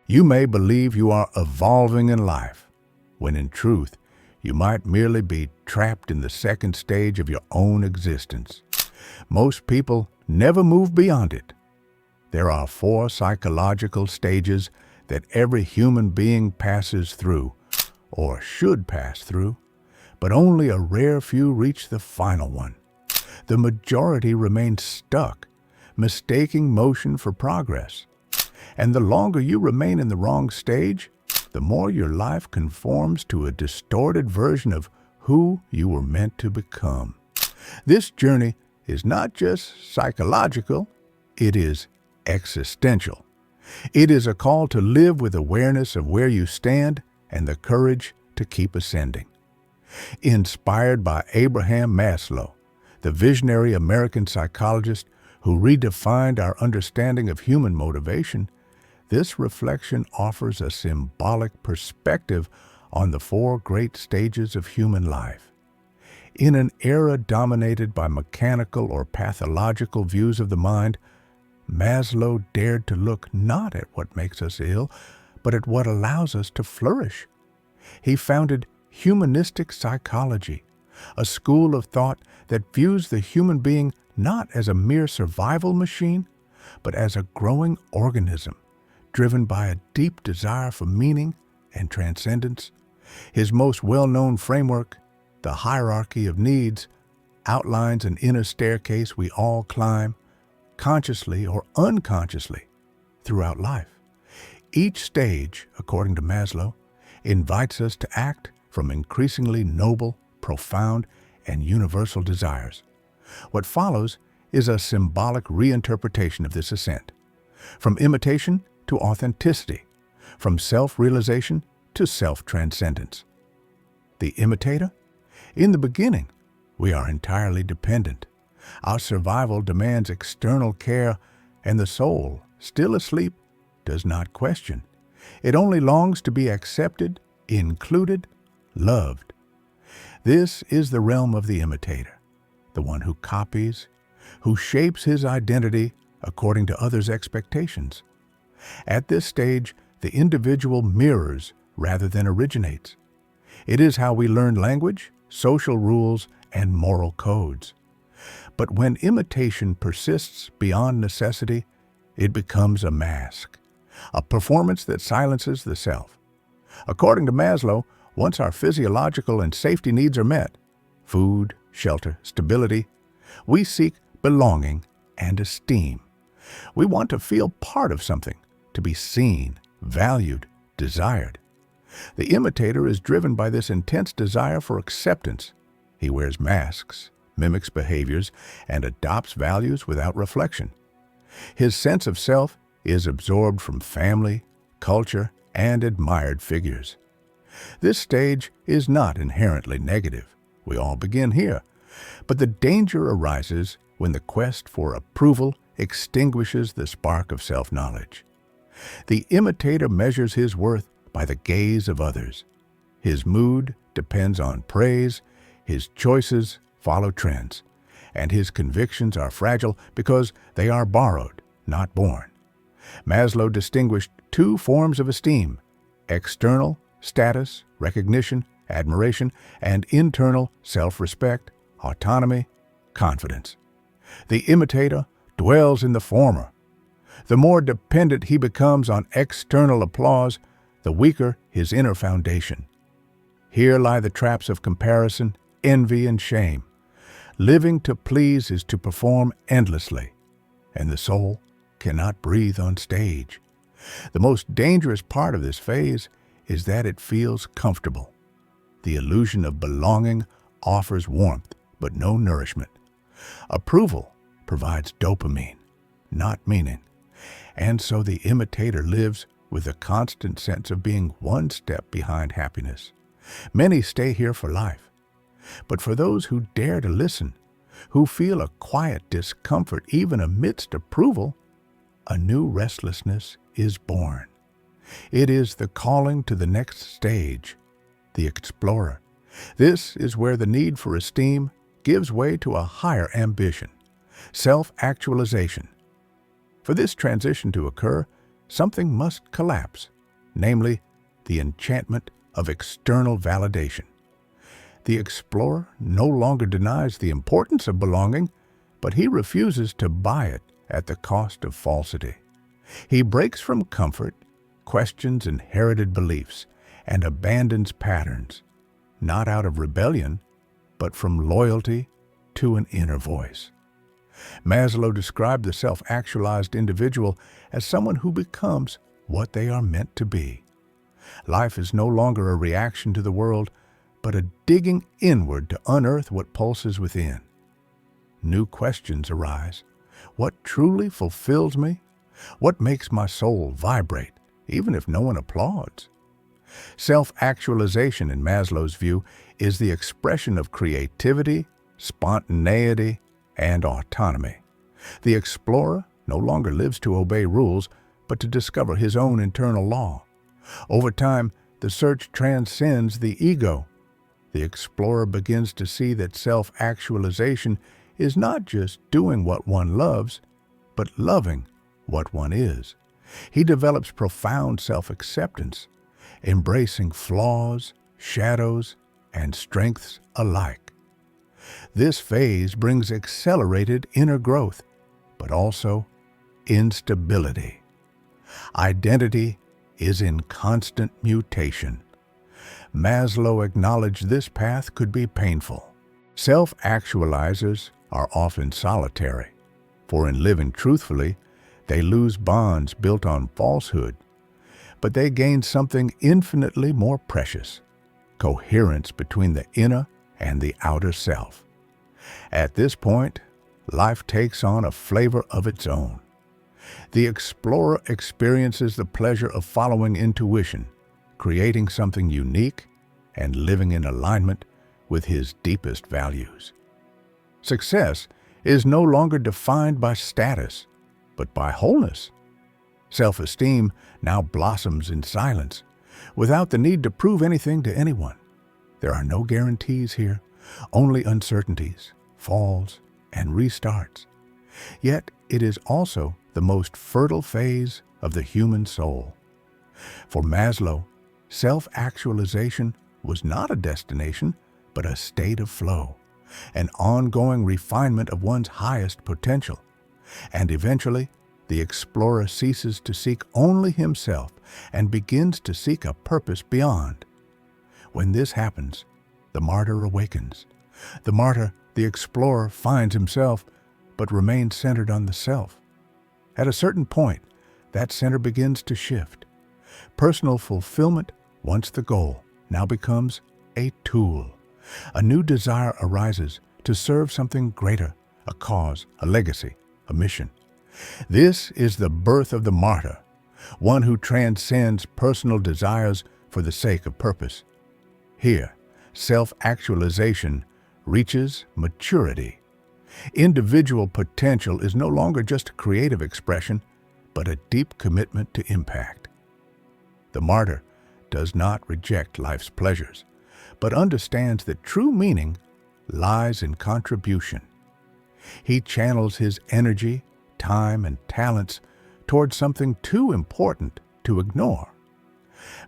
You may believe you are evolving in life, when in truth, you might merely be trapped in the second stage of your own existence. Most people never move beyond it. There are 4 psychological stages that every human being passes through, or should pass through, but only a rare few reach the final one. The majority remain stuck, mistaking motion for progress. And the longer you remain in the wrong stage, the more your life conforms to a distorted version of who you were meant to become. This journey is not just psychological, it is existential. It is a call to live with awareness of where you stand and the courage to keep ascending. Inspired by Abraham Maslow, the visionary American psychologist who redefined our understanding of human motivation, this reflection offers a symbolic perspective on the 4 great stages of human life. In an era dominated by mechanical or pathological views of the mind, Maslow dared to look not at what makes us ill, but at what allows us to flourish. He founded humanistic psychology, a school of thought that views the human being not as a mere survival machine, but as a growing organism, driven by a deep desire for meaning and transcendence. His most well-known framework, the hierarchy of needs, outlines an inner staircase we all climb, consciously or unconsciously, throughout life. Each stage, according to Maslow, invites us to act from increasingly noble, profound, and universal desires. What follows is a symbolic reinterpretation of this ascent. From imitation to authenticity, from self-realization to self-transcendence. The imitator? In the beginning, we are entirely dependent. Our survival demands external care, and the soul, still asleep, does not question. It only longs to be accepted, included, loved. This is the realm of the imitator, the one who copies, who shapes his identity according to others' expectations. At this stage, the individual mirrors rather than originates. It is how we learn language, social rules, and moral codes. But when imitation persists beyond necessity, it becomes a mask, a performance that silences the self. According to Maslow, once our physiological and safety needs are met, food, shelter, stability, we seek belonging and esteem. We want to feel part of something, to be seen, valued, desired. The imitator is driven by this intense desire for acceptance. He wears masks, mimics behaviors, and adopts values without reflection. His sense of self is absorbed from family, culture, and admired figures. This stage is not inherently negative. We all begin here. But the danger arises when the quest for approval extinguishes the spark of self-knowledge. The imitator measures his worth by the gaze of others. His mood depends on praise, his choices follow trends, and his convictions are fragile because they are borrowed, not born. Maslow distinguished 2 forms of esteem: external status, recognition, admiration, and internal self-respect, autonomy, confidence. The imitator dwells in the former. The more dependent he becomes on external applause, the weaker his inner foundation. Here lie the traps of comparison, envy, and shame. Living to please is to perform endlessly, and the soul cannot breathe on stage. The most dangerous part of this phase is that it feels comfortable. The illusion of belonging offers warmth, but no nourishment. Approval provides dopamine, not meaning. And so the imitator lives with a constant sense of being one step behind happiness. Many stay here for life. But for those who dare to listen, who feel a quiet discomfort even amidst approval, a new restlessness is born. It is the calling to the next stage, the explorer. This is where the need for esteem gives way to a higher ambition, self-actualization. For this transition to occur, something must collapse. namely, the enchantment of external validation. The explorer no longer denies the importance of belonging, but he refuses to buy it at the cost of falsity. He breaks from comfort, questions inherited beliefs, and abandons patterns, not out of rebellion, but from loyalty to an inner voice. Maslow described the self-actualized individual as someone who becomes what they are meant to be. Life is no longer a reaction to the world, but a digging inward to unearth what pulses within. New questions arise. What truly fulfills me? What makes my soul vibrate, even if no one applauds? Self-actualization, in Maslow's view, is the expression of creativity, spontaneity, and autonomy. The explorer no longer lives to obey rules, but to discover his own internal law. Over time, the search transcends the ego. The explorer begins to see that self-actualization is not just doing what one loves, but loving what one is. He develops profound self-acceptance, embracing flaws, shadows, and strengths alike. This phase brings accelerated inner growth, but also instability. Identity is in constant mutation. Maslow acknowledged this path could be painful. Self-actualizers are often solitary, for in living truthfully, they lose bonds built on falsehood, but they gain something infinitely more precious: coherence between the inner and the outer self. At this point, life takes on a flavor of its own. The explorer experiences the pleasure of following intuition, creating something unique, and living in alignment with his deepest values. Success is no longer defined by status, but by wholeness. Self-esteem now blossoms in silence, without the need to prove anything to anyone. There are no guarantees here, only uncertainties, falls, and restarts. Yet it is also the most fertile phase of the human soul. For Maslow, self-actualization was not a destination, but a state of flow, an ongoing refinement of one's highest potential. And eventually, the explorer ceases to seek only himself and begins to seek a purpose beyond. When this happens, the martyr awakens. The martyr, the explorer, finds himself, but remains centered on the self. At a certain point, that center begins to shift. Personal fulfillment, once the goal, now becomes a tool. A new desire arises to serve something greater, a cause, a legacy, a mission. This is the birth of the martyr, one who transcends personal desires for the sake of purpose. Here, self-actualization reaches maturity. Individual potential is no longer just a creative expression, but a deep commitment to impact. The martyr does not reject life's pleasures, but understands that true meaning lies in contribution. He channels his energy, time, and talents towards something too important to ignore.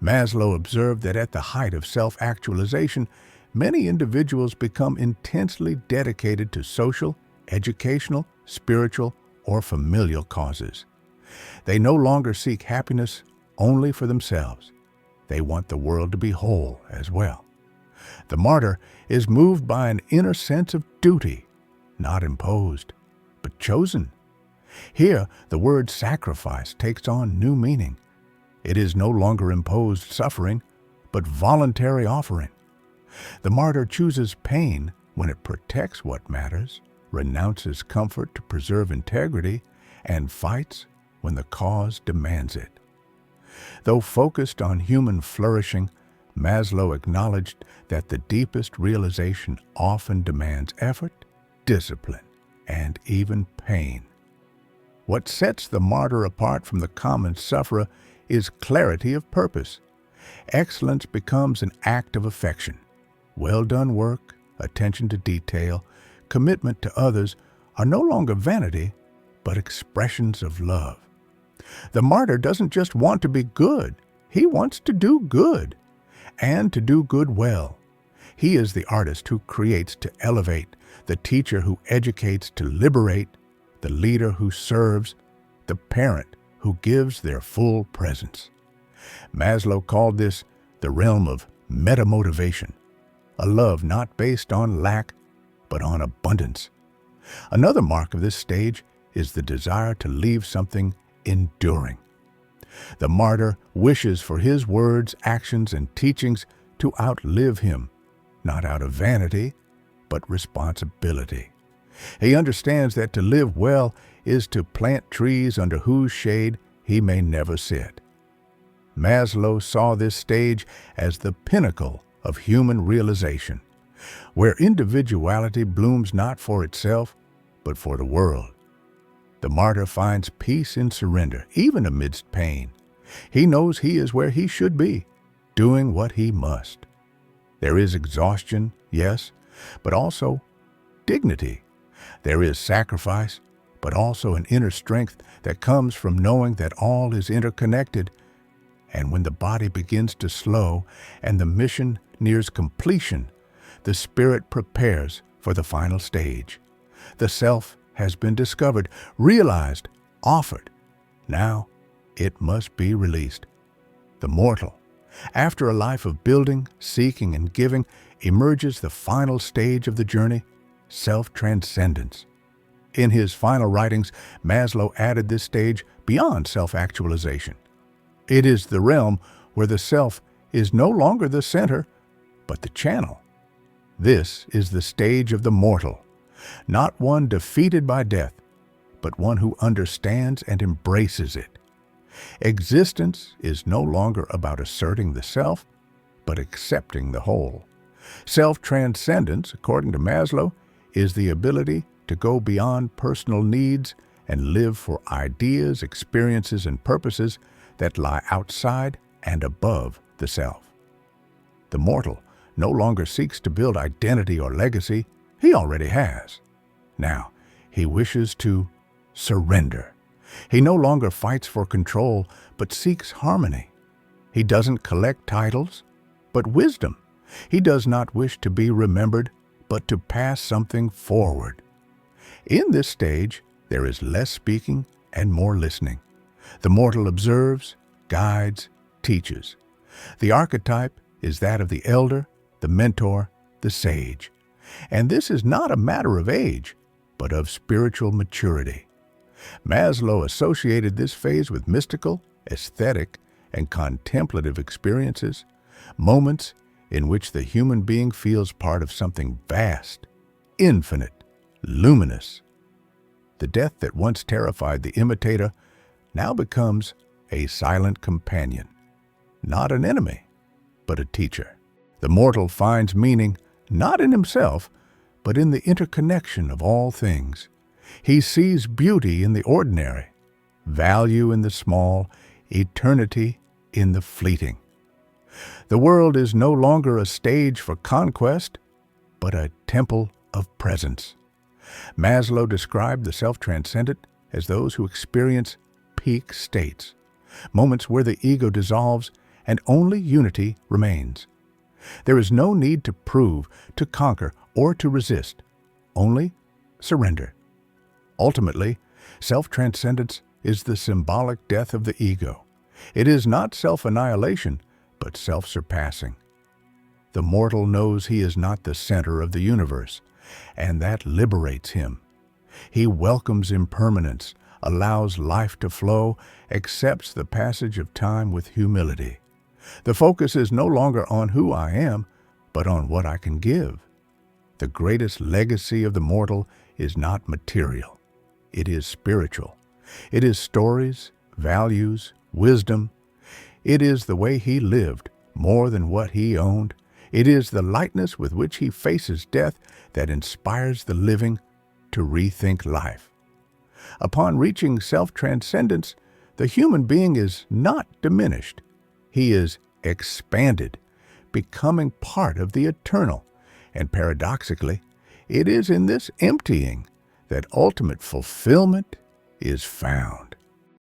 Maslow observed that at the height of self-actualization, many individuals become intensely dedicated to social, educational, spiritual, or familial causes. They no longer seek happiness only for themselves. They want the world to be whole as well. The martyr is moved by an inner sense of duty, not imposed, but chosen. Here, the word sacrifice takes on new meaning. It is no longer imposed suffering, but voluntary offering. The martyr chooses pain when it protects what matters, renounces comfort to preserve integrity, and fights when the cause demands it. Though focused on human flourishing, Maslow acknowledged that the deepest realization often demands effort, discipline, and even pain. What sets the martyr apart from the common sufferer is clarity of purpose. Excellence becomes an act of affection. Well-done work, attention to detail, commitment to others are no longer vanity, but expressions of love. The martyr doesn't just want to be good, He wants to do good, and to do good well. He is the artist who creates to elevate, the teacher who educates to liberate, the leader who serves, the parent who gives their full presence. Maslow called this the realm of metamotivation, a love not based on lack, but on abundance. Another mark of this stage is the desire to leave something enduring. The martyr wishes for his words, actions, and teachings to outlive him, not out of vanity, but responsibility. He understands that to live well is to plant trees under whose shade he may never sit. Maslow saw this stage as the pinnacle of human realization, where individuality blooms not for itself, but for the world. The martyr finds peace in surrender, even amidst pain. He knows he is where he should be, doing what he must. There is exhaustion, yes, but also dignity. There is sacrifice, but also an inner strength that comes from knowing that all is interconnected. And when the body begins to slow and the mission nears completion, the spirit prepares for the final stage. The self has been discovered, realized, offered. Now it must be released. The mortal, after a life of building, seeking, and giving, emerges the final stage of the journey, self-transcendence. In his final writings, Maslow added this stage beyond self-actualization. It is the realm where the self is no longer the center, but the channel. This is the stage of the mortal, not one defeated by death, but one who understands and embraces it. Existence is no longer about asserting the self, but accepting the whole. Self-transcendence, according to Maslow, is the ability to go beyond personal needs and live for ideas, experiences, and purposes that lie outside and above the self. The mortal no longer seeks to build identity or legacy. He already has. Now, he wishes to surrender. He no longer fights for control, but seeks harmony. He doesn't collect titles, but wisdom. He does not wish to be remembered, but to pass something forward. In this stage, there is less speaking and more listening. The mortal observes, guides, teaches. The archetype is that of the elder, the mentor, the sage. And this is not a matter of age, but of spiritual maturity. Maslow associated this phase with mystical, aesthetic, and contemplative experiences, moments in which the human being feels part of something vast, infinite, luminous. The death that once terrified the imitator now becomes a silent companion, not an enemy, but a teacher. The mortal finds meaning not in himself, but in the interconnection of all things. He sees beauty in the ordinary, value in the small, eternity in the fleeting. The world is no longer a stage for conquest, but a temple of presence. Maslow described the self-transcendent as those who experience peak states, moments where the ego dissolves and only unity remains. There is no need to prove, to conquer, or to resist, only surrender. Ultimately, self-transcendence is the symbolic death of the ego. It is not self-annihilation, but self-surpassing. The mortal knows he is not the center of the universe, and that liberates him. He welcomes impermanence, allows life to flow, accepts the passage of time with humility. The focus is no longer on who I am, but on what I can give. The greatest legacy of the mortal is not material. It is spiritual. It is stories, values, wisdom. It is the way he lived, more than what he owned. It is the lightness with which he faces death that inspires the living to rethink life. Upon reaching self-transcendence, the human being is not diminished. He is expanded, becoming part of the eternal. And paradoxically, it is in this emptying that ultimate fulfillment is found.